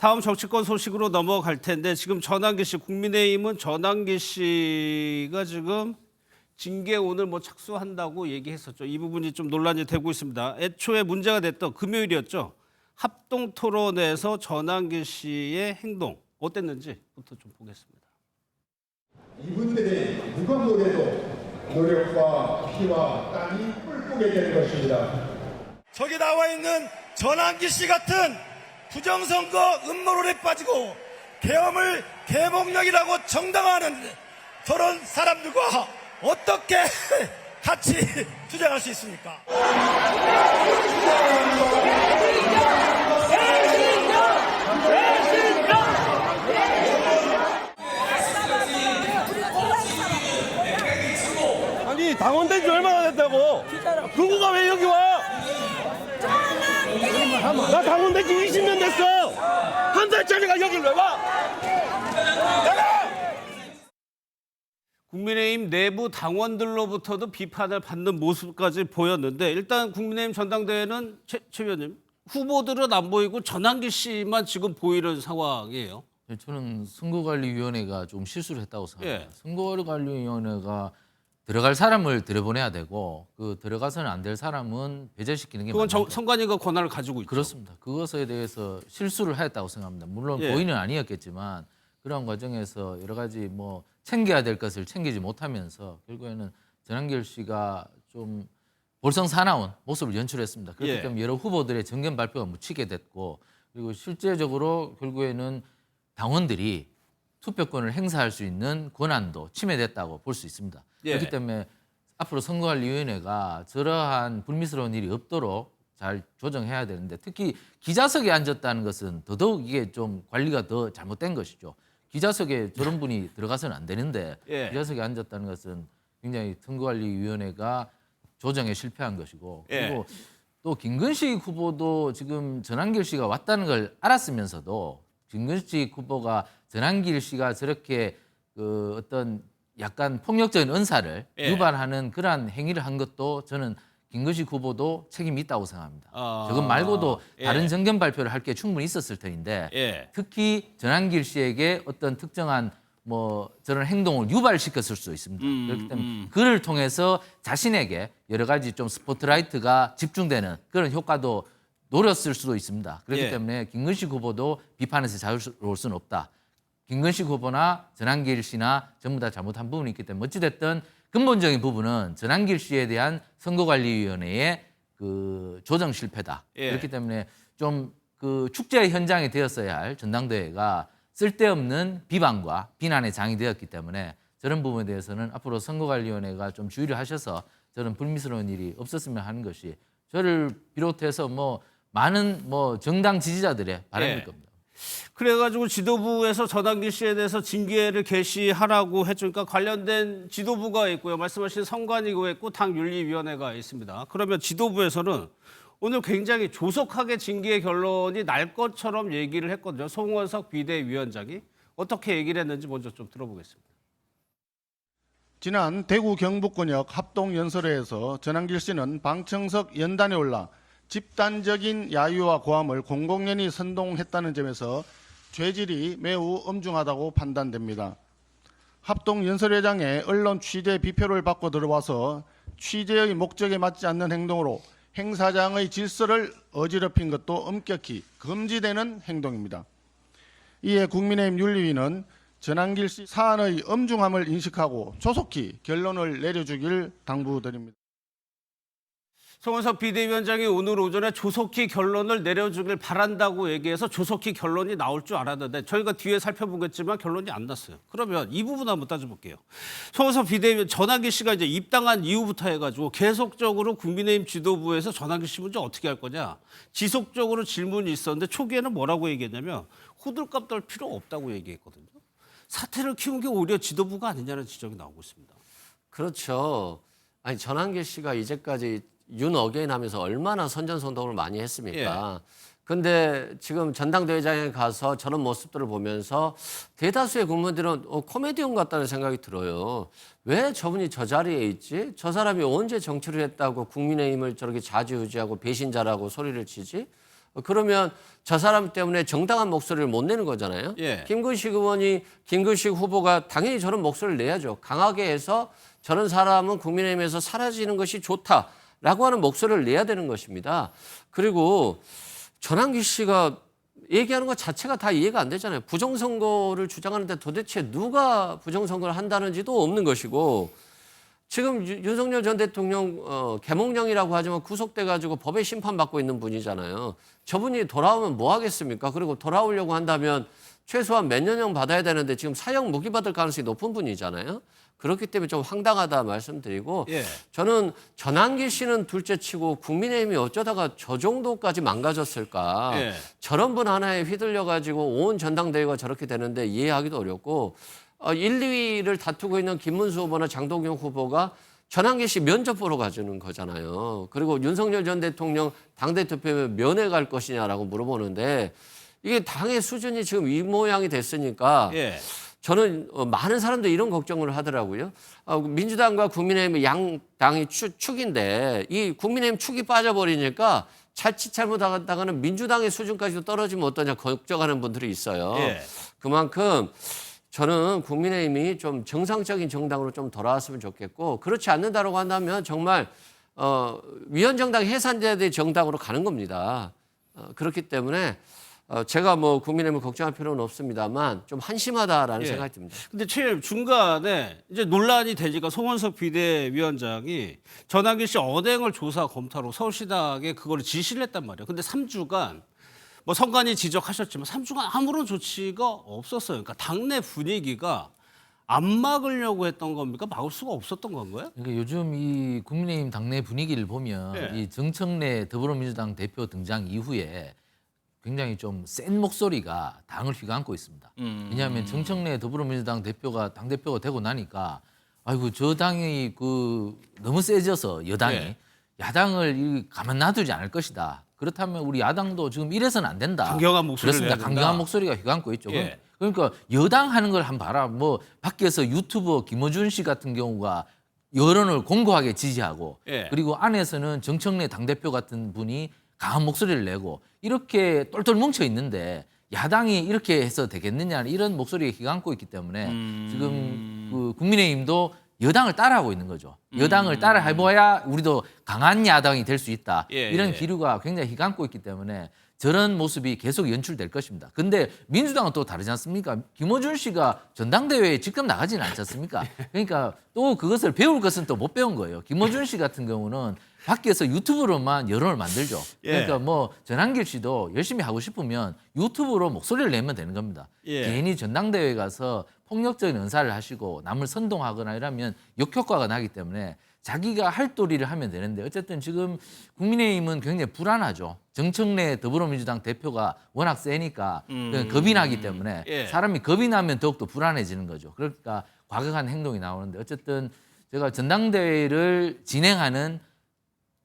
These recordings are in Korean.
다음 정치권 소식으로 넘어갈 텐데 지금 전환기 씨, 국민의힘은 전환기 씨가 지금 징계 오늘 뭐 착수한다고 얘기했었죠. 이 부분이 좀 논란이 되고 있습니다. 애초에 문제가 됐던 금요일이었죠. 합동 토론에서 전환기 씨의 행동 어땠는지부터 좀 보겠습니다. 이분들이 누가 뭐래도 노력과 피와 땀이 뿔뿔게 될 것입니다. 저기 나와 있는 전환기 씨 같은 부정선거 음모론에 빠지고 계엄을 개몽령이라고 정당화하는 저런 사람들과 어떻게 같이 투쟁할 수 있습니까? 아니 당원된 지 얼마나 됐다고? 누구가 왜 여기 와? 나 당원된 지 20년 됐어. 한 살짜리가 여기 왜 와? 국민의힘 내부 당원들로부터도 비판을 받는 모습까지 보였는데 일단 국민의힘 전당대회는 최 의원님 후보들은 안 보이고 전환기 씨만 지금 보이는 상황이에요. 네, 저는 선거관리위원회가 좀 실수를 했다고 생각합니다. 선거관리위원회가 들어갈 사람을 들여보내야 되고 그 들어가서는 안 될 사람은 배제시키는 게 그건 맞습니다. 선관위가 권한을 가지고 있죠. 그렇습니다. 그것에 대해서 실수를 했다고 생각합니다. 물론 고의는 아니었겠지만 그런 과정에서 여러 가지 뭐 챙겨야 될 것을 챙기지 못하면서 결국에는 전한길 씨가 좀 볼성사나운 모습을 연출했습니다. 그렇기 때문에 여러 후보들의 정견 발표가 묻히게 됐고 그리고 실제적으로 결국에는 당원들이 투표권을 행사할 수 있는 권한도 침해됐다고 볼 수 있습니다. 그렇기 때문에 앞으로 선거관리위원회가 저러한 불미스러운 일이 없도록 잘 조정해야 되는데 특히 기자석에 앉았다는 것은 더더욱 이게 좀 관리가 더 잘못된 것이죠. 기자석에 저런 분이 들어가서는 안 되는데 기자석에 앉았다는 것은 굉장히 선거관리위원회가 조정에 실패한 것이고 그리고 또 김근식 후보도 지금 전한길 씨가 왔다는 걸 알았으면서도 김근식 후보가 전한길 씨가 저렇게 그 어떤 약간 폭력적인 언사를 유발하는 그러한 행위를 한 것도 저는 김근식 후보도 책임이 있다고 생각합니다. 저것 말고도 다른 정견 발표를 할 게 충분히 있었을 터인데 특히 전한길 씨에게 어떤 특정한 뭐 저런 행동을 유발시켰을 수 있습니다. 그렇기 때문에 그를 통해서 자신에게 여러 가지 좀 스포트라이트가 집중되는 그런 효과도 노렸을 수도 있습니다. 그렇기 때문에 김근식 후보도 비판에서 자유로울 수는 없다. 김근식 후보나 전한길 씨나 전부 다 잘못한 부분이 있기 때문에 어찌됐든 근본적인 부분은 전한길 씨에 대한 선거관리위원회의 그 조정 실패다. 그렇기 때문에 좀 그 축제 현장이 되었어야 할 전당대회가 쓸데없는 비방과 비난의 장이 되었기 때문에 저런 부분에 대해서는 앞으로 선거관리위원회가 좀 주의를 하셔서 저런 불미스러운 일이 없었으면 하는 것이 저를 비롯해서 뭐 많은 뭐 정당 지지자들의 바람일 겁니다. 그래가지고 지도부에서 전환기 씨에 대해서 징계를 개시하라고 했죠. 그러니까 관련된 지도부가 있고요. 말씀하신 선관위가 있고 당윤리위원회가 있습니다. 그러면 지도부에서는 오늘 굉장히 조속하게 징계 결론이 날 것처럼 얘기를 했거든요. 송원석 비대위원장이 어떻게 얘기를 했는지 먼저 좀 들어보겠습니다. 지난 대구 경북권역 합동연설회에서 전한길 씨는 방청석 연단에 올라 집단적인 야유와 고함을 공공연히 선동했다는 점에서 죄질이 매우 엄중하다고 판단됩니다. 합동연설회장의 언론 취재 비표를 받고 들어와서 취재의 목적에 맞지 않는 행동으로 행사장의 질서를 어지럽힌 것도 엄격히 금지되는 행동입니다. 이에 국민의힘 윤리위는 전한길 씨 사안의 엄중함을 인식하고 조속히 결론을 내려주길 당부드립니다. 송원석 비대위원장이 오늘 오전에 조속히 결론을 내려주길 바란다고 얘기해서 조속히 결론이 나올 줄 알았는데 저희가 뒤에 살펴보겠지만 결론이 안 났어요. 그러면 이 부분 한번 따져볼게요. 송원석 비대위원 전한기 씨가 이제 입당한 이후부터 해가지고 계속적으로 국민의힘 지도부에서 전한기 씨 문제 어떻게 할 거냐 지속적으로 질문이 있었는데 초기에는 뭐라고 얘기했냐면 호들갑 떨 필요 없다고 얘기했거든요. 사태를 키운 게 오히려 지도부가 아니냐는 지적이 나오고 있습니다. 그렇죠. 아니 전한길 씨가 이제까지 윤 어게인 하면서 얼마나 선전선동을 많이 했습니까? 근데 지금 전당대회장에 가서 저런 모습들을 보면서 대다수의 국민들은 코미디언 같다는 생각이 들어요. 왜 저분이 저 자리에 있지? 저 사람이 언제 정치를 했다고 국민의힘을 저렇게 좌지우지하고 배신자라고 소리를 치지? 그러면 저 사람 때문에 정당한 목소리를 못 내는 거잖아요. 예. 김근식 후보가 당연히 저런 목소리를 내야죠. 강하게 해서 저런 사람은 국민의힘에서 사라지는 것이 좋다라고 하는 목소리를 내야 되는 것입니다. 그리고 전환기 씨가 얘기하는 것 자체가 다 이해가 안 되잖아요. 부정선거를 주장하는데 도대체 누가 부정선거를 한다는지도 없는 것이고 지금 윤석열 전 대통령 개몽령이라고 하지만 구속돼 가지고 법의 심판받고 있는 분이잖아요. 저분이 돌아오면 뭐 하겠습니까? 그리고 돌아오려고 한다면 최소한 몇 년형 받아야 되는데 지금 사형 무기 받을 가능성이 높은 분이잖아요. 그렇기 때문에 좀 황당하다 말씀드리고 예. 저는 전환기 씨는 둘째치고 국민의힘이 어쩌다가 저 정도까지 망가졌을까. 예. 저런 분 하나에 휘둘려 가지고 온 전당대회가 저렇게 되는데 이해하기도 어렵고 1, 2위를 다투고 있는 김문수 후보나 장동영 후보가 전환기 씨 면접 보러 가주는 거잖아요. 그리고 윤석열 전 대통령 당대표면 면회 갈 것이냐라고 물어보는데 이게 당의 수준이 지금 이 모양이 됐으니까 예. 저는 많은 사람들이 이런 걱정을 하더라고요. 민주당과 국민의힘 양 당이 축인데 이 국민의힘 축이 빠져버리니까 자칫 잘못하다가는 민주당의 수준까지도 떨어지면 어떠냐 걱정하는 분들이 있어요. 예. 그만큼 저는 국민의힘이 좀 정상적인 정당으로 좀 돌아왔으면 좋겠고 그렇지 않는다라고 한다면 정말 위헌정당 해산돼야 정당으로 가는 겁니다. 그렇기 때문에 제가 뭐 국민의힘을 걱정할 필요는 없습니다만 좀 한심하다라는 예. 생각이 듭니다. 근데 최 중간에 이제 논란이 되니까 송원석 비대위원장이 전환기 씨 언행을 조사 검토하러 서울시당에 그걸 지시를 했단 말이에요. 근데 3주간 뭐 선관위 지적하셨지만 3주간 아무런 조치가 없었어요. 그러니까 당내 분위기가 안 막으려고 했던 겁니까? 막을 수가 없었던 건가요? 그러니까 요즘 이 국민의힘 당내 분위기를 보면 예. 이 정청래 더불어민주당 대표 등장 이후에 굉장히 좀 센 목소리가 당을 휘감고 있습니다. 왜냐하면 정청래 더불어민주당 대표가 당대표가 되고 나니까 아이고 저 당이 너무 세져서 여당이 예. 야당을 가만 놔두지 않을 것이다. 그렇다면 우리 야당도 지금 이래서는 안 된다. 강경한 목소리를 그렇습니다. 내야 된다. 강경한 목소리가 휘감고 있죠. 예. 그러니까 여당 하는 걸 한번 봐라. 뭐 밖에서 유튜버 김어준 씨 같은 경우가 여론을 공고하게 지지하고 예. 그리고 안에서는 정청래 당대표 같은 분이 강한 목소리를 내고 이렇게 똘똘 뭉쳐 있는데 야당이 이렇게 해서 되겠느냐 이런 목소리가 휘감고 있기 때문에 지금 그 국민의힘도 여당을 따라하고 있는 거죠. 여당을 따라해봐야 우리도 강한 야당이 될 수 있다. 예, 이런 예. 기류가 굉장히 휘감고 있기 때문에 저런 모습이 계속 연출될 것입니다. 근데 민주당은 또 다르지 않습니까? 김어준 씨가 전당대회에 직접 나가지는 않지 않습니까? 그러니까 또 그것을 배울 것은 또 못 배운 거예요. 김어준 씨 같은 경우는 밖에서 유튜브로만 여론을 만들죠. 예. 그러니까 뭐 전한길 씨도 열심히 하고 싶으면 유튜브로 목소리를 내면 되는 겁니다. 예. 개인이 전당대회에 가서 폭력적인 은사를 하시고 남을 선동하거나 이러면 역효과가 나기 때문에 자기가 할 도리를 하면 되는데 어쨌든 지금 국민의힘은 굉장히 불안하죠. 정청래 더불어민주당 대표가 워낙 세니까 겁이 나기 때문에 예. 사람이 겁이 나면 더욱더 불안해지는 거죠. 그러니까 과격한 행동이 나오는데 어쨌든 제가 전당대회를 진행하는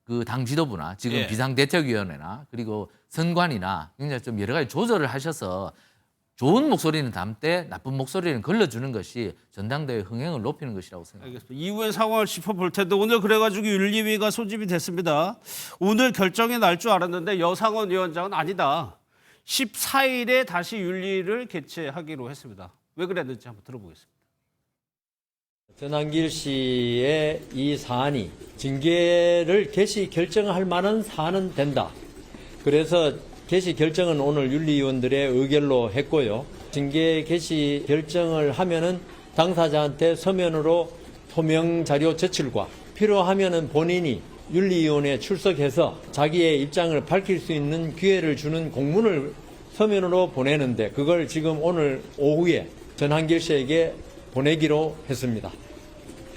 그 당 지도부나 지금 예. 비상대책위원회나 그리고 선관위나 굉장히 좀 여러 가지 조절을 하셔서 좋은 목소리는 담되 나쁜 목소리는 걸러주는 것이 전당대회 흥행을 높이는 것이라고 생각합니다. 알겠습니다. 이후의 상황을 짚어볼 텐데 오늘 그래가지고 윤리위가 소집이 됐습니다. 오늘 결정이 날 줄 알았는데 여상원 위원장은 아니다. 14일에 다시 윤리를 개최하기로 했습니다. 왜 그랬는지 한번 들어보겠습니다. 전환길 씨의 이 사안이 징계를 개시 결정할 만한 사안은 된다. 그래서 개시 결정은 오늘 윤리위원들의 의결로 했고요. 징계 개시 결정을 하면은 당사자한테 서면으로 소명 자료 제출과 필요하면은 본인이 윤리위원회에 출석해서 자기의 입장을 밝힐 수 있는 기회를 주는 공문을 서면으로 보내는데 그걸 지금 오늘 오후에 전한길 씨에게 보내기로 했습니다.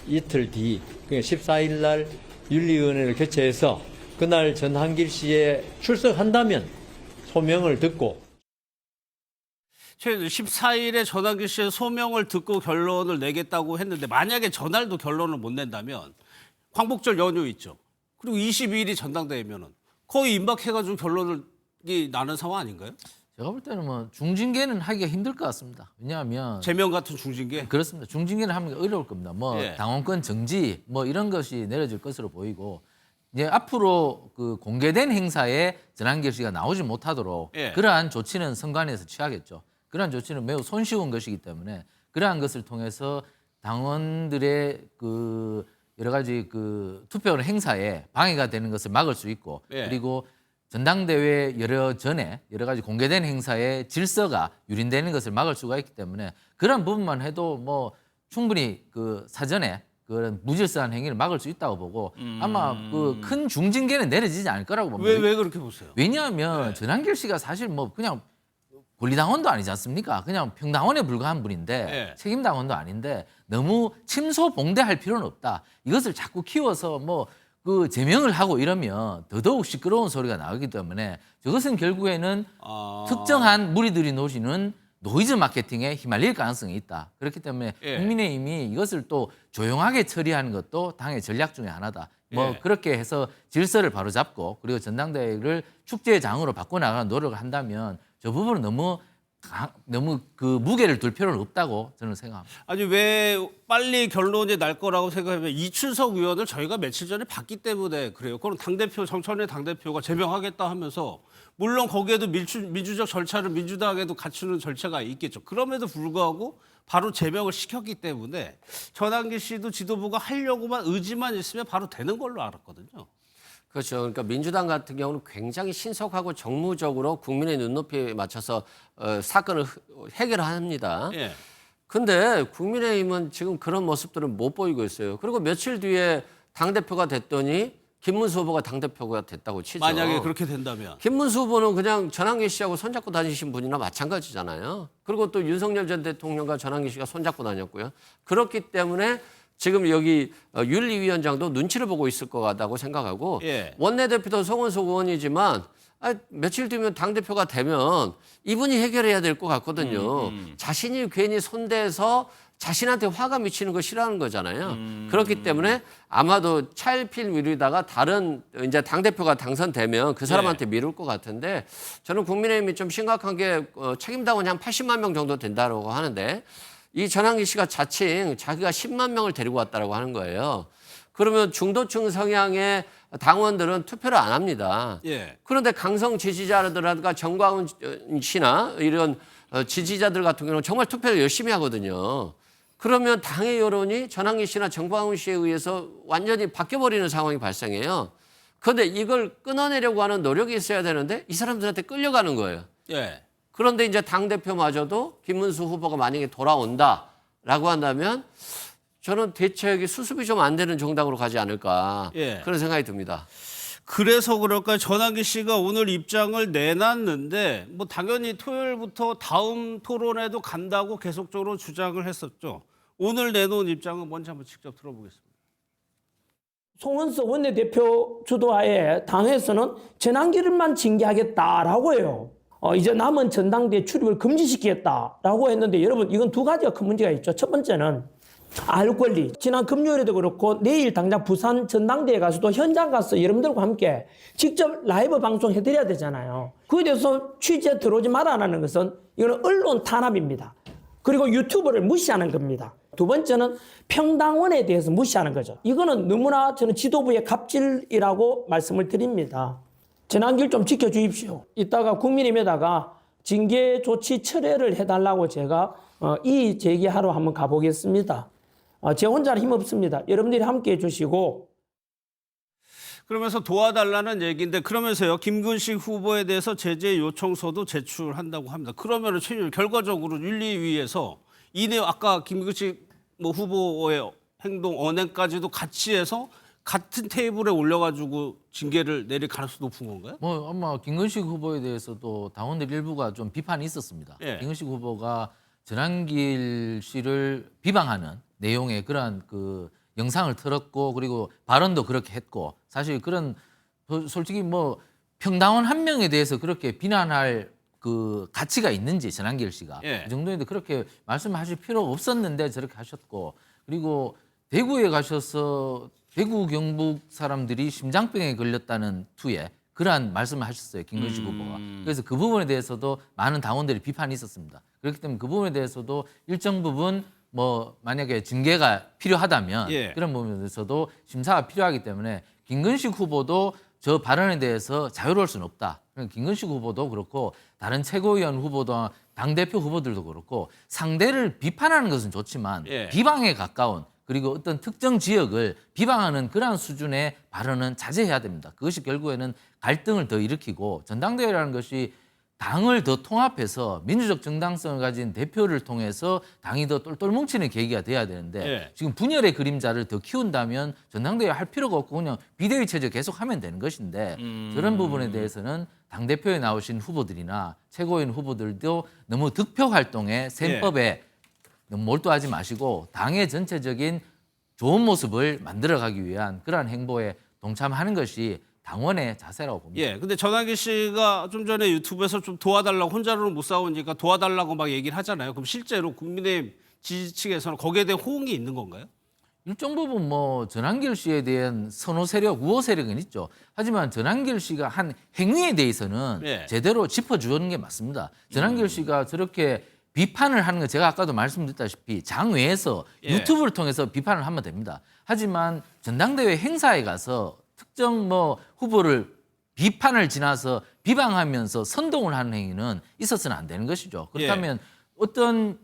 이틀 뒤 14일 날 윤리위원회를 개최해서 그날 전한길 씨에 출석한다면 소명을 듣고 14일에 전환기 씨의 소명을 듣고 결론을 내겠다고 했는데 만약에 전날도 결론을 못 낸다면 광복절 연휴 있죠. 그리고 22일이 전당대회면은 거의 임박해가지고 결론이 나는 상황 아닌가요? 제가 볼 때는 뭐 중징계는 하기가 힘들 것 같습니다. 왜냐하면 제명 같은 중징계. 그렇습니다. 중징계는 하기가 어려울 겁니다. 뭐 예. 당원권 정지 뭐 이런 것이 내려질 것으로 보이고 이제 앞으로 그 공개된 행사에 전한길 씨가 나오지 못하도록 예. 그러한 조치는 선관위에서 취하겠죠. 그러한 조치는 매우 손쉬운 것이기 때문에 그러한 것을 통해서 당원들의 그 여러 가지 그 투표 행사에 방해가 되는 것을 막을 수 있고 예. 그리고 전당대회 전에 여러 가지 공개된 행사의 질서가 유린되는 것을 막을 수가 있기 때문에 그런 부분만 해도 뭐 충분히 그 사전에 그런 무질서한 행위를 막을 수 있다고 보고 아마 그 큰 중징계는 내려지지 않을 거라고 봅니다. 왜 그렇게 보세요? 왜냐하면 전한길 씨가 사실 뭐 그냥 권리당원도 아니지 않습니까? 그냥 평당원에 불과한 분인데 예. 책임당원도 아닌데 너무 침소봉대할 필요는 없다. 이것을 자꾸 키워서 뭐 그 제명을 하고 이러면 더더욱 시끄러운 소리가 나오기 때문에 저것은 결국에는 특정한 무리들이 노리는 노이즈 마케팅에 휘말릴 가능성이 있다. 그렇기 때문에 예. 국민의힘이 이것을 또 조용하게 처리하는 것도 당의 전략 중에 하나다. 뭐 예. 그렇게 해서 질서를 바로잡고 그리고 전당대회를 축제장으로 바꿔나가는 노력을 한다면 저 부분은 너무 그 무게를 둘 필요는 없다고 저는 생각합니다. 아니 왜 빨리 결론이 날 거라고 생각하면 이춘석 의원을 저희가 며칠 전에 봤기 때문에 그래요. 그럼 당대표 정천의 당대표가 제명하겠다 하면서 물론 거기에도 민주적 절차를 민주당에도 갖추는 절차가 있겠죠. 그럼에도 불구하고 바로 제명을 시켰기 때문에 전한길 씨도 지도부가 하려고만 의지만 있으면 바로 되는 걸로 알았거든요. 그렇죠. 그러니까 민주당 같은 경우는 굉장히 신속하고 정무적으로 국민의 눈높이에 맞춰서 사건을 해결합니다. 예. 근데 국민의힘은 지금 그런 모습들은 못 보이고 있어요. 그리고 며칠 뒤에 당대표가 됐더니 김문수 후보가 당대표가 됐다고 치죠. 만약에 그렇게 된다면. 김문수 후보는 그냥 전한길 씨하고 손잡고 다니신 분이나 마찬가지잖아요. 그리고 또 윤석열 전 대통령과 전한길 씨가 손잡고 다녔고요. 그렇기 때문에 지금 여기 윤리위원장도 눈치를 보고 있을 것 같다고 생각하고 예. 원내대표도 송원석 의원이지만 며칠 뒤면 당대표가 되면 이분이 해결해야 될 것 같거든요. 자신이 괜히 손대서 자신한테 화가 미치는 거 싫어하는 거잖아요. 그렇기 때문에 아마도 차일필 미루다가 다른 이제 당대표가 당선되면 그 사람한테 미룰 것 같은데 저는 국민의힘이 좀 심각한 게 책임당원이 한 80만 명 정도 된다고 하는데 이 전한길 씨가 자칭 자기가 10만 명을 데리고 왔다라고 하는 거예요. 그러면 중도층 성향의 당원들은 투표를 안 합니다. 예. 그런데 강성 지지자들과 정광훈 씨나 이런 지지자들 같은 경우는 정말 투표를 열심히 하거든요. 그러면 당의 여론이 전한길 씨나 정광훈 씨에 의해서 완전히 바뀌어버리는 상황이 발생해요. 그런데 이걸 끊어내려고 하는 노력이 있어야 되는데 이 사람들한테 끌려가는 거예요. 예. 그런데 이제 당대표마저도 김문수 후보가 만약에 돌아온다라고 한다면 저는 대책이 수습이 좀 안 되는 정당으로 가지 않을까 예. 그런 생각이 듭니다. 그래서 그럴까요? 전한길 씨가 오늘 입장을 내놨는데 뭐 당연히 토요일부터 다음 토론에도 간다고 계속적으로 주장을 했었죠. 오늘 내놓은 입장은 뭔지 한번 직접 들어보겠습니다. 송원석 원내대표 주도하에 당에서는 전한길만 징계하겠다라고 해요. 이제 남은 전당대회 출입을 금지시키겠다라고 했는데 여러분 이건 두 가지가 큰 문제가 있죠. 첫 번째는 알 권리. 지난 금요일에도 그렇고 내일 당장 부산 전당대회 가서도 현장 가서 여러분들과 함께 직접 라이브 방송해드려야 되잖아요. 그에 대해서 취재 들어오지 말아라는 것은 이거는 언론 탄압입니다. 그리고 유튜브를 무시하는 겁니다. 두 번째는 평당원에 대해서 무시하는 거죠. 이거는 너무나 저는 지도부의 갑질이라고 말씀을 드립니다. 전한길 좀 지켜주십시오. 이따가 국민의힘에다가 징계 조치 철회를 해달라고 제가 이의 제기하러 한번 가보겠습니다. 제 혼자는 힘없습니다. 여러분들이 함께해 주시고. 그러면서 도와달라는 얘기인데 그러면서요 김근식 후보에 대해서 제재 요청서도 제출한다고 합니다. 그러면 결과적으로 윤리위에서 이 내용 아까 김근식 후보의 행동 언행까지도 같이 해서 같은 테이블에 올려가지고 징계를 내릴 가능성이 높은 건가요? 뭐 아마 김근식 후보에 대해서도 당원들 일부가 좀 비판이 있었습니다. 예. 김근식 후보가 전한길 씨를 비방하는 내용의 그러한 그 영상을 틀었고 그리고 발언도 그렇게 했고 사실 그런 솔직히 뭐 평당원 한 명에 대해서 그렇게 비난할 그 가치가 있는지 전한길 씨가 예. 그 정도인데 그렇게 말씀하실 필요 없었는데 저렇게 하셨고 그리고 대구에 가셔서 대구 경북 사람들이 심장병에 걸렸다는 투에 그러한 말씀을 하셨어요. 김근식 후보가. 그래서 그 부분에 대해서도 많은 당원들이 비판이 있었습니다. 그렇기 때문에 그 부분에 대해서도 일정 부분 뭐 만약에 징계가 필요하다면 예. 그런 부분에 대해서도 심사가 필요하기 때문에 김근식 후보도 저 발언에 대해서 자유로울 수는 없다. 김근식 후보도 그렇고 다른 최고위원 후보도 당대표 후보들도 그렇고 상대를 비판하는 것은 좋지만 예. 비방에 가까운 그리고 어떤 특정 지역을 비방하는 그러한 수준의 발언은 자제해야 됩니다. 그것이 결국에는 갈등을 더 일으키고 전당대회라는 것이 당을 더 통합해서 민주적 정당성을 가진 대표를 통해서 당이 더 똘똘 뭉치는 계기가 돼야 되는데 예. 지금 분열의 그림자를 더 키운다면 전당대회 할 필요가 없고 그냥 비대위 체제 계속 하면 되는 것인데 저런 부분에 대해서는 당대표에 나오신 후보들이나 최고위원 후보들도 너무 득표 활동에 셈법에 너무 몰두하지 마시고 당의 전체적인 좋은 모습을 만들어가기 위한 그러한 행보에 동참하는 것이 당원의 자세라고 봅니다. 예, 근데 전환기 씨가 좀 전에 유튜브에서 좀 도와달라고 혼자로는 못 싸우니까 도와달라고 막 얘기를 하잖아요. 그럼 실제로 국민의힘 지지층에서는 거기에 대한 호응이 있는 건가요? 일정 부분 뭐 전한길 씨에 대한 선호 세력, 우호 세력은 있죠. 하지만 전한길 씨가 한 행위에 대해서는 예. 제대로 짚어주는 게 맞습니다. 전한길 씨가 저렇게 비판을 하는 거 제가 아까도 말씀드렸다시피 장외에서 예. 유튜브를 통해서 비판을 하면 됩니다. 하지만 전당대회 행사에 가서 특정 뭐 후보를 비판을 지나서 비방하면서 선동을 하는 행위는 있어서는 안 되는 것이죠. 그렇다면 어떤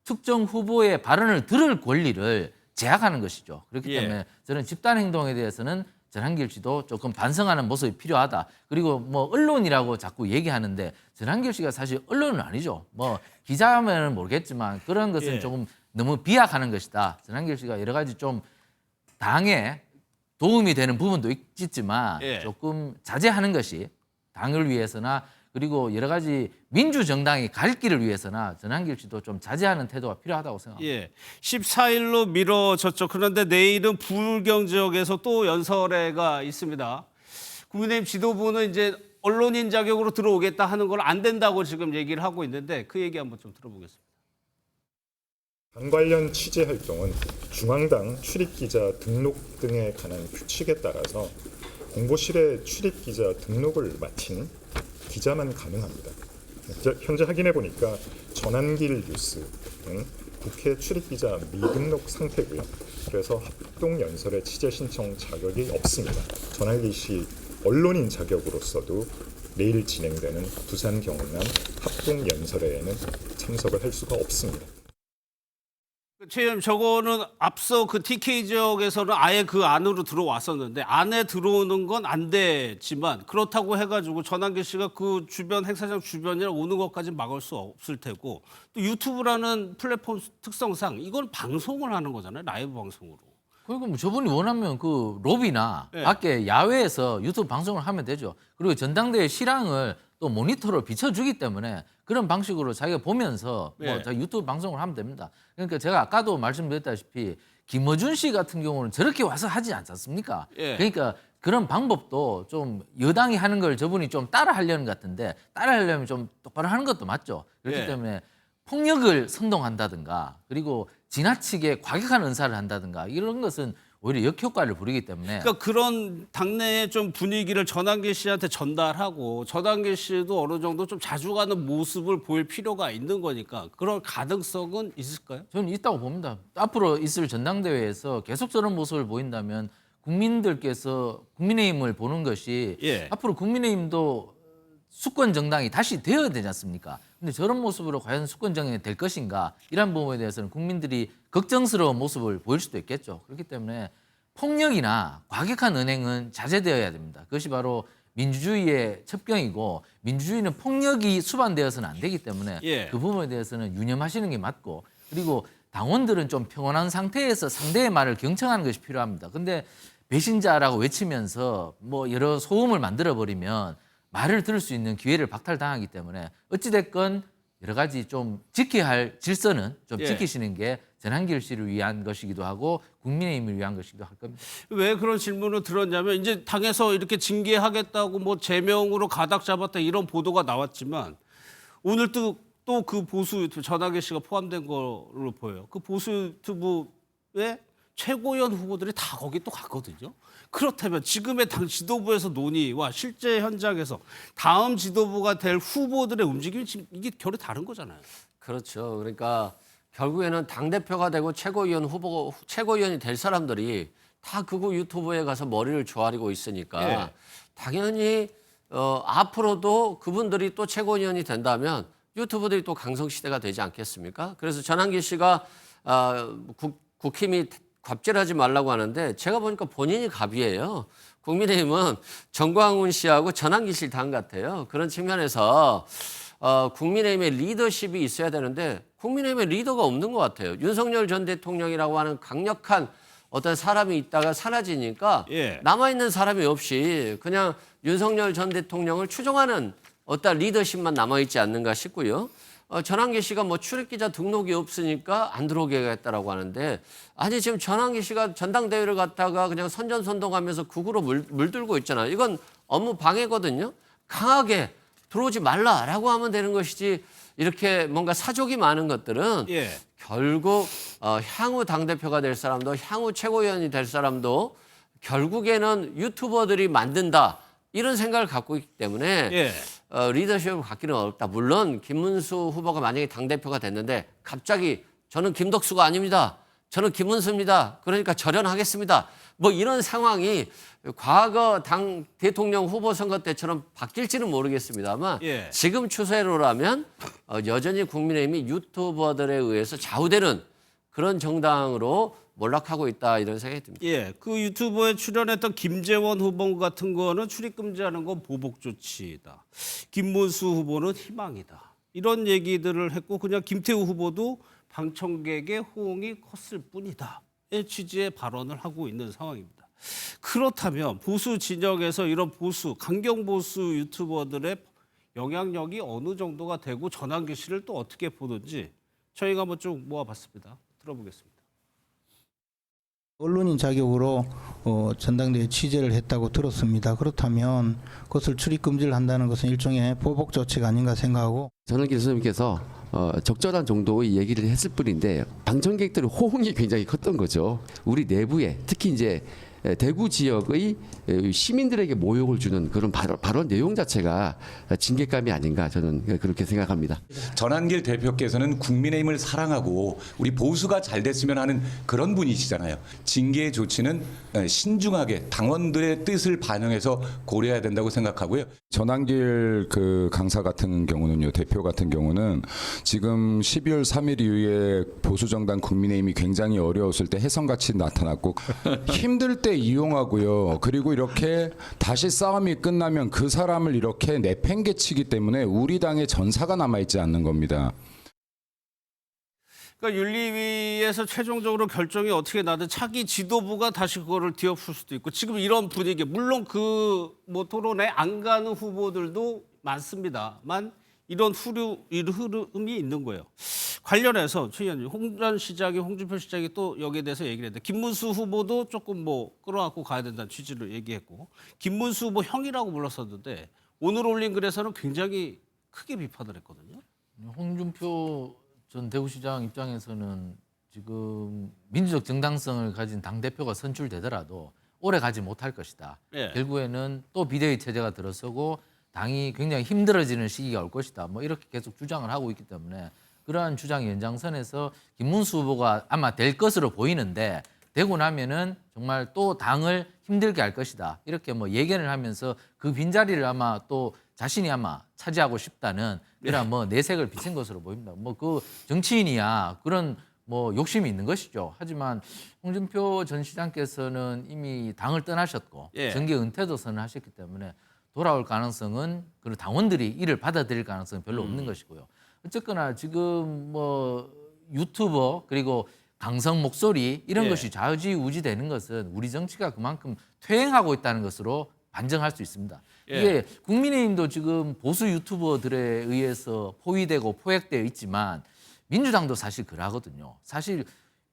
특정 후보의 발언을 들을 권리를 제약하는 것이죠. 그렇기 예. 때문에 저는 집단 행동에 대해서는 전한길 씨도 조금 반성하는 모습이 필요하다. 그리고 뭐 언론이라고 자꾸 얘기하는데 전한길 씨가 사실 언론은 아니죠. 뭐 기자면은 모르겠지만 그런 것은 예. 조금 너무 비약하는 것이다. 전한길 씨가 여러 가지 좀 당에 도움이 되는 부분도 있지만 예. 조금 자제하는 것이 당을 위해서나 그리고 여러 가지 민주정당이 갈 길을 위해서나 전한길 씨도 좀 자제하는 태도가 필요하다고 생각합니다. 예, 14일로 미뤄졌죠. 그런데 내일은 부울경 지역에서 또 연설회가 있습니다. 국민의힘 지도부는 이제 언론인 자격으로 들어오겠다 하는 건 안 된다고 지금 얘기를 하고 있는데 그 얘기 한번 좀 들어보겠습니다. 당 관련 취재 활동은 중앙당 출입기자 등록 등에 관한 규칙에 따라서 공보실에 출입기자 등록을 마친 기자만 가능합니다. 현재 확인해 보니까 전한길 뉴스는 국회 출입기자 미등록 상태고요. 그래서 합동연설의 취재 신청 자격이 없습니다. 전한길 씨 언론인 자격으로서도 내일 진행되는 부산 경남 합동연설회에는 참석을 할 수가 없습니다. 최 의원님, 저거는 앞서 그 TK 지역에서는 아예 그 안으로 들어왔었는데 안에 들어오는 건 안 되지만 그렇다고 해가지고 전한길 씨가 그 주변 행사장 주변이나 오는 것까지 막을 수 없을 테고 또 유튜브라는 플랫폼 특성상 이건 방송을 하는 거잖아요. 라이브 방송으로. 그리고 뭐 저분이 원하면 그 로비나 예. 밖에 야외에서 유튜브 방송을 하면 되죠. 그리고 전당대회 실황을 또 모니터로 비춰주기 때문에 그런 방식으로 자기가 보면서 뭐 예. 자기 유튜브 방송을 하면 됩니다. 그러니까 제가 아까도 말씀드렸다시피 김어준 씨 같은 경우는 저렇게 와서 하지 않지 않습니까? 예. 그러니까 그런 방법도 좀 여당이 하는 걸 저분이 좀 따라 하려는 것 같은데 따라 하려면 좀 똑바로 하는 것도 맞죠. 그렇기 예. 때문에 폭력을 선동한다든가 그리고 지나치게 과격한 언사를 한다든가 이런 것은 오히려 역효과를 부리기 때문에 그러니까 그런 당내의 좀 분위기를 전한길 씨한테 전달하고 전한길 씨도 어느 정도 좀 자주 가는 모습을 보일 필요가 있는 거니까 그런 가능성은 있을까요? 저는 있다고 봅니다. 앞으로 있을 전당대회에서 계속 저런 모습을 보인다면 국민들께서 국민의힘을 보는 것이 예. 앞으로 국민의힘도 수권 정당이 다시 되어야 되지 않습니까? 근데 저런 모습으로 과연 수권 정당이 될 것인가 이런 부분에 대해서는 국민들이 걱정스러운 모습을 보일 수도 있겠죠. 그렇기 때문에 폭력이나 과격한 언행은 자제되어야 됩니다. 그것이 바로 민주주의의 첩경이고 민주주의는 폭력이 수반되어서는 안 되기 때문에 예. 그 부분에 대해서는 유념하시는 게 맞고 그리고 당원들은 좀 평온한 상태에서 상대의 말을 경청하는 것이 필요합니다. 근데 배신자라고 외치면서 뭐 여러 소음을 만들어버리면 말을 들을 수 있는 기회를 박탈당하기 때문에 어찌됐건 여러 가지 좀 지켜야 할 질서는 좀 예. 지키시는 게 전한길 씨를 위한 것이기도 하고 국민의힘을 위한 것이기도 할 겁니다. 왜 그런 질문을 들었냐면 이제 당에서 이렇게 징계하겠다고 뭐 제명으로 가닥 잡았다 이런 보도가 나왔지만 오늘 또 그 보수 유튜브 전한길 씨가 포함된 걸로 보여요. 그 보수 유튜브에 최고위원 후보들이 다 거기 또 갔거든요. 그렇다면 지금의 당 지도부에서 논의와 실제 현장에서 다음 지도부가 될 후보들의 움직임이 지금 이게 결이 다른 거잖아요. 그렇죠. 그러니까 결국에는 당대표가 되고 최고위원이 될 사람들이 다 극우 유튜브에 가서 머리를 조아리고 있으니까 예. 당연히 앞으로도 그분들이 또 최고위원이 된다면 유튜브들이 또 강성시대가 되지 않겠습니까? 그래서 전환기 씨가 국힘이 갑질하지 말라고 하는데 제가 보니까 본인이 갑이에요. 국민의힘은 정광훈 씨하고 전환기 씨 당 같아요. 그런 측면에서 국민의힘의 리더십이 있어야 되는데 국민의힘의 리더가 없는 것 같아요. 윤석열 전 대통령이라고 하는 강력한 어떤 사람이 있다가 사라지니까 예. 남아있는 사람이 없이 그냥 윤석열 전 대통령을 추종하는 어떤 리더십만 남아있지 않는가 싶고요. 전환기 씨가 뭐 출입기자 등록이 없으니까 안 들어오게 했다라고 하는데 아니 지금 전환기 씨가 전당대회를 갔다가 그냥 선전선동하면서 극우로 물들고 있잖아요. 이건 업무 방해거든요. 강하게 들어오지 말라라고 하면 되는 것이지 이렇게 뭔가 사족이 많은 것들은 예. 결국 향후 당대표가 될 사람도 향후 최고위원이 될 사람도 결국에는 유튜버들이 만든다 이런 생각을 갖고 있기 때문에 예. 리더십을 갖기는 어렵다. 물론 김문수 후보가 만약에 당대표가 됐는데 갑자기 저는 김덕수가 아닙니다. 저는 김문수입니다. 그러니까 절연하겠습니다. 뭐 이런 상황이 과거 당 대통령 후보 선거 때처럼 바뀔지는 모르겠습니다만 예. 지금 추세로라면 여전히 국민의힘이 유튜버들에 의해서 좌우되는 그런 정당으로 몰락하고 있다 이런 생각이 듭니다. 예, 그 유튜브에 출연했던 김재원 후보 같은 거는 출입 금지하는 건 보복 조치다. 김문수 후보는 희망이다. 이런 얘기들을 했고 그냥 김태우 후보도 방청객의 호응이 컸을 뿐이다. 의 취지의 발언을 하고 있는 상황입니다. 그렇다면 보수 진영에서 이런 보수, 강경 보수 유튜버들의 영향력이 어느 정도가 되고 전환기 씨를 또 어떻게 보는지 저희가 한번 쭉 모아봤습니다. 들어보겠습니다. 언론인 자격으로 전당대회 취재를 했다고 들었습니다. 그렇다면 그것을 출입 금지를 한다는 것은 일종의 보복 조치가 아닌가 생각하고 전환기 교수님께서 적절한 정도의 얘기를 했을 뿐인데 방청객들의 호응이 굉장히 컸던 거죠. 우리 내부에 특히 이제 대구 지역의 시민들에게 모욕을 주는 그런 발언 내용 자체가 징계감이 아닌가 저는 그렇게 생각합니다. 전환길 대표께서는 국민의힘을 사랑하고 우리 보수가 잘 됐으면 하는 그런 분이시잖아요. 징계 조치는 신중하게 당원들의 뜻을 반영해서 고려해야 된다고 생각하고요. 전환길 그 강사 같은 경우는요, 대표 같은 경우는 지금 12월 3일 이후에 보수정당 국민의힘이 굉장히 어려웠을 때 혜성같이 나타났고 힘들 때 이용하고요. 그리고 이렇게 다시 싸움이 끝나면 그 사람을 이렇게 내팽개치기 때문에 우리 당에 전사가 남아있지 않는 겁니다. 그러니까 윤리위에서 최종적으로 결정이 어떻게 나든 차기 지도부가 다시 그거를 뒤엎을 수도 있고 지금 이런 분위기 물론 그 뭐 토론에 안 가는 후보들도 많습니다만 이런 흐름이 있는 거예요. 관련해서 최 의원님, 홍준 시장이 홍준표 시장이 또 여기에 대해서 얘기를 했는데 김문수 후보도 조금 뭐 끌어안고 가야 된다는 취지로 얘기했고 김문수 후보 형이라고 불렀었는데 오늘 올린 글에서는 굉장히 크게 비판을 했거든요. 홍준표 전 대구시장 입장에서는 지금 민주적 정당성을 가진 당대표가 선출되더라도 오래 가지 못할 것이다. 예. 결국에는 또 비대위 체제가 들어서고 당이 굉장히 힘들어지는 시기가 올 것이다. 뭐 이렇게 계속 주장을 하고 있기 때문에 그러한 주장 연장선에서 김문수 후보가 아마 될 것으로 보이는데 되고 나면은 정말 또 당을 힘들게 할 것이다. 이렇게 뭐 예견을 하면서 그 빈자리를 아마 또 자신이 아마 차지하고 싶다는 이런 뭐 내색을 비친 것으로 보입니다. 뭐 그 정치인이야 그런 뭐 욕심이 있는 것이죠. 하지만 홍준표 전 시장께서는 이미 당을 떠나셨고 예. 정계 은퇴도 선언하셨기 때문에 돌아올 가능성은 그리고 당원들이 이를 받아들일 가능성은 별로 없는 것이고요. 어쨌거나 지금 뭐 유튜버 그리고 강성 목소리 이런 예. 것이 좌지우지되는 것은 우리 정치가 그만큼 퇴행하고 있다는 것으로 반증할 수 있습니다. 예. 이게 국민의힘도 지금 보수 유튜버들에 의해서 포위되고 포획되어 있지만 민주당도 사실 그러거든요. 사실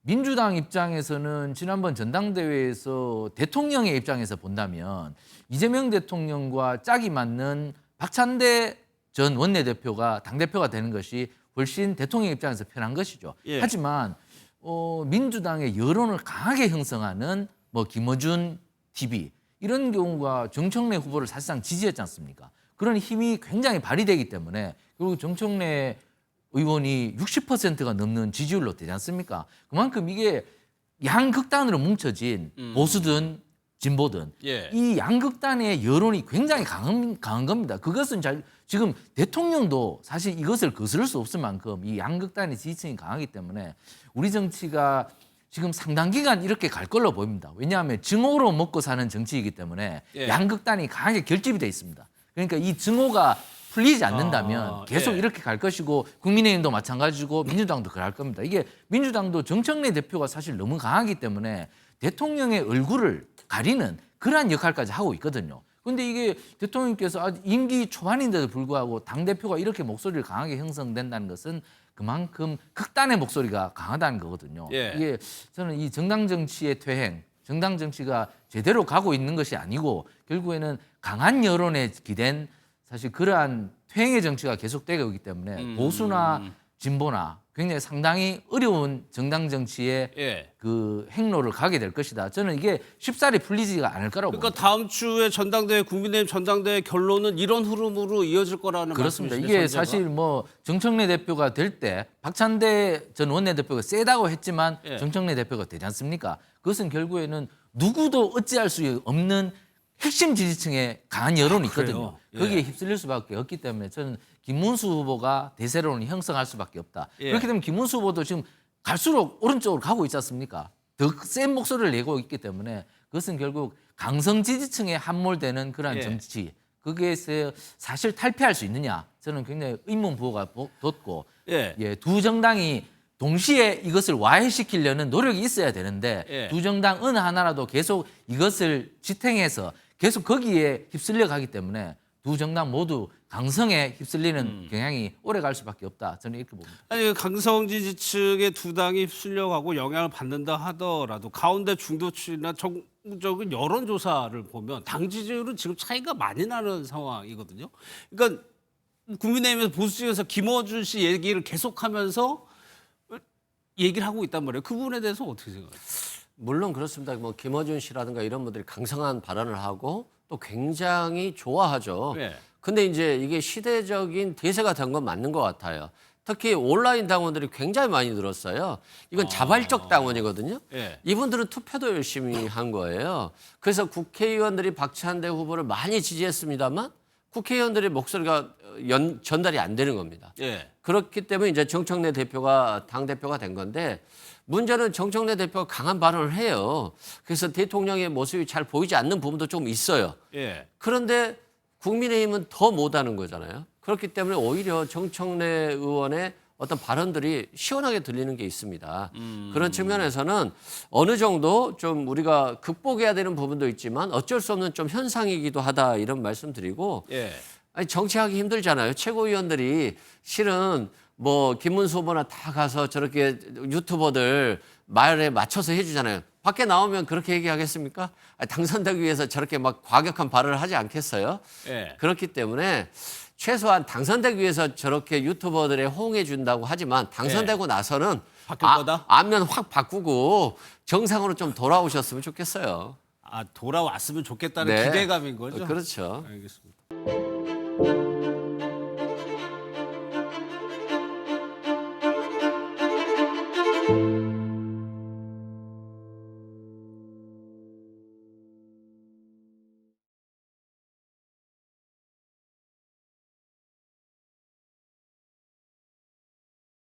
민주당 입장에서는 지난번 전당대회에서 대통령의 입장에서 본다면 이재명 대통령과 짝이 맞는 박찬대 전 원내대표가 당대표가 되는 것이 훨씬 대통령 입장에서 편한 것이죠. 예. 하지만 민주당의 여론을 강하게 형성하는 뭐 김어준 TV 이런 경우가 정청래 후보를 사실상 지지했지 않습니까? 그런 힘이 굉장히 발휘되기 때문에 그리고 정청래 의원이 60%가 넘는 지지율로 되지 않습니까? 그만큼 이게 양극단으로 뭉쳐진 보수든 진보든 예. 이 양극단의 여론이 굉장히 강한 겁니다. 그것은 지금 대통령도 사실 이것을 거스를 수 없을 만큼 이 양극단의 지지층이 강하기 때문에 우리 정치가 지금 상당 기간 이렇게 갈 걸로 보입니다. 왜냐하면 증오로 먹고 사는 정치이기 때문에 예. 양극단이 강하게 결집이 돼 있습니다. 그러니까 이 증오가 풀리지 않는다면 계속 예. 이렇게 갈 것이고 국민의힘도 마찬가지고 민주당도 그럴 겁니다. 이게 민주당도 정청래 대표가 사실 너무 강하기 때문에 대통령의 얼굴을 가리는 그러한 역할까지 하고 있거든요. 그런데 이게 대통령께서 아직 임기 초반인데도 불구하고 당대표가 이렇게 목소리를 강하게 형성된다는 것은 그만큼 극단의 목소리가 강하다는 거거든요. 예. 이게 저는 이 정당 정치의 퇴행, 정당 정치가 제대로 가고 있는 것이 아니고 결국에는 강한 여론에 기댄 사실 그러한 퇴행의 정치가 계속되고 있기 때문에 보수나 진보나 굉장히 상당히 어려운 정당 정치의 예. 그 행로를 가게 될 것이다. 저는 이게 쉽사리 풀리지가 않을 거라고 그러니까 봅니다. 다음 주에 전당대회 국민의힘 전당대회 결론은 이런 흐름으로 이어질 거라는 그렇습니다. 말씀이시네요. 이게 전제가. 사실 뭐 정청래 대표가 될 때 박찬대 전 원내대표가 세다고 했지만 예. 정청래 대표가 되지 않습니까? 그것은 결국에는 누구도 어찌할 수 없는 핵심 지지층의 강한 여론이 있거든요. 그래요? 예. 거기에 휩쓸릴 수밖에 없기 때문에 저는 김문수 후보가 대세론을 형성할 수밖에 없다. 예. 그렇게 되면 김문수 후보도 지금 갈수록 오른쪽으로 가고 있지 않습니까? 더 센 목소리를 내고 있기 때문에 그것은 결국 강성 지지층에 함몰되는 그러한 예. 정치 거기에서 사실 탈피할 수 있느냐 저는 굉장히 의문부호가 돋고 예. 두 정당이 동시에 이것을 와해시키려는 노력이 있어야 되는데 예. 두 정당 어느 하나라도 계속 이것을 지탱해서 계속 거기에 휩쓸려 가기 때문에 두 정당 모두 강성에 휩쓸리는 경향이 오래 갈 수밖에 없다. 저는 이렇게 봅니다. 아니 강성 지지층의 두 당이 휩쓸려가고 영향을 받는다 하더라도 가운데 중도층이나 전국적인 여론조사를 보면 당 지지율은 지금 차이가 많이 나는 상황이거든요. 그러니까 국민의힘에서 보수층에서 김어준 씨 얘기를 계속하면서 얘기를 하고 있단 말이에요. 그 부분에 대해서 어떻게 생각하세요? 물론 그렇습니다. 뭐 김어준 씨라든가 이런 분들이 강성한 발언을 하고 또 굉장히 좋아하죠. 네. 근데 이제 이게 시대적인 대세가 된 건 맞는 것 같아요. 특히 온라인 당원들이 굉장히 많이 늘었어요. 이건 자발적 당원이거든요. 예. 이분들은 투표도 열심히 한 거예요. 그래서 국회의원들이 박찬대 후보를 많이 지지했습니다만 국회의원들의 목소리가 전달이 안 되는 겁니다. 예. 그렇기 때문에 이제 정청래 대표가 당대표가 된 건데 문제는 정청래 대표가 강한 발언을 해요. 그래서 대통령의 모습이 잘 보이지 않는 부분도 좀 있어요. 예. 그런데 국민의힘은 더 못하는 거잖아요. 그렇기 때문에 오히려 정청래 의원의 어떤 발언들이 시원하게 들리는 게 있습니다. 그런 측면에서는 어느 정도 좀 우리가 극복해야 되는 부분도 있지만 어쩔 수 없는 좀 현상이기도 하다 이런 말씀 드리고 예. 아니 정치하기 힘들잖아요. 최고위원들이 실은 뭐 김문수 후보나 다 가서 저렇게 유튜버들 말에 맞춰서 해주잖아요. 밖에 나오면 그렇게 얘기하겠습니까? 아니, 당선되기 위해서 저렇게 막 과격한 발언을 하지 않겠어요? 예. 그렇기 때문에 최소한 당선되기 위해서 저렇게 유튜버들에 호응해 준다고 하지만 당선되고 나서는 바뀔 거다? 안면 확 바꾸고 정상으로 좀 돌아오셨으면 좋겠어요. 아 돌아왔으면 좋겠다는 네. 기대감인 거죠? 그렇죠. 알겠습니다.